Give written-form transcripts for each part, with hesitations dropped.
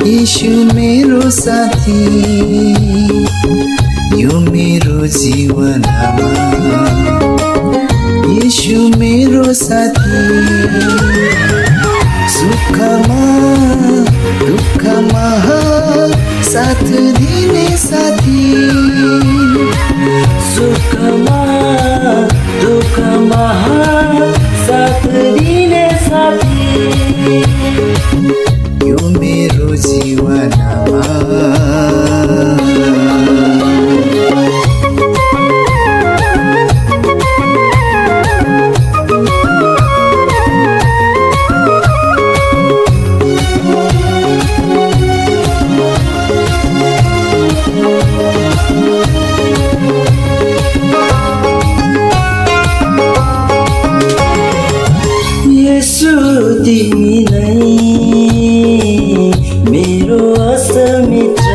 यीशु मेरो साथी यो मेरो जीवनमा यीशु मेरो साथी सुखमा दुःखमा साथ दिने साथी सुखमा दुःखमा साथ दिने साथी यो मेरो जीवनमा येशू तिमी नै मेरो असल मित्र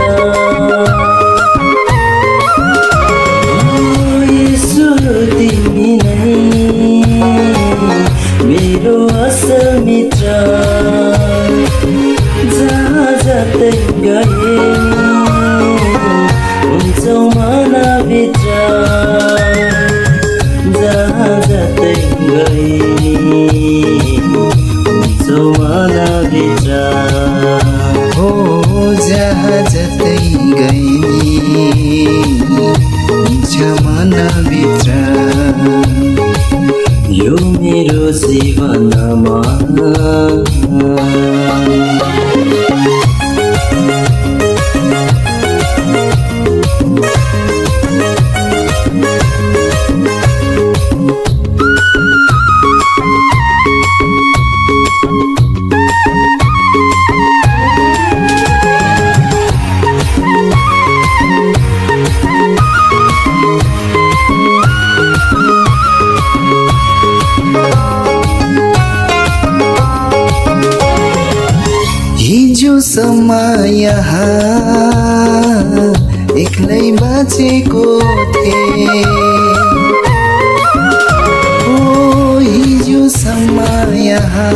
येशू तिमी नै मेरो असल मित्र जहाँ जतै गए हुन्छौ मनभित्र जहाँ जतै गए हुन्छौ मनभित्र हो जहाँ जतै गइनी हुन्छ मनभित्र यो मेरो जीवनमा हिजोसम्म यहाँ एक्लै बाँचेको थिएँ ओ हिजोसम्म यहाँ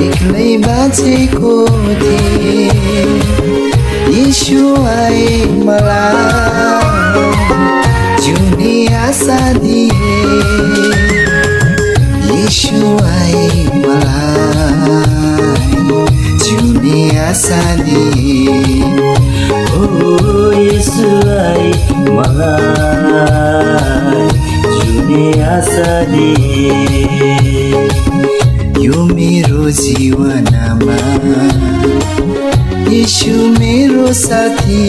एक्लै बाँचेको थिएँ यीशु आए मलाई जिउने आशा दिए यीशु आए मलाई जिउने आशा दिए ओ येशू आए मलाई जिउने आशा दिए यो मेरो जीवनमा यीशु मेरो साथी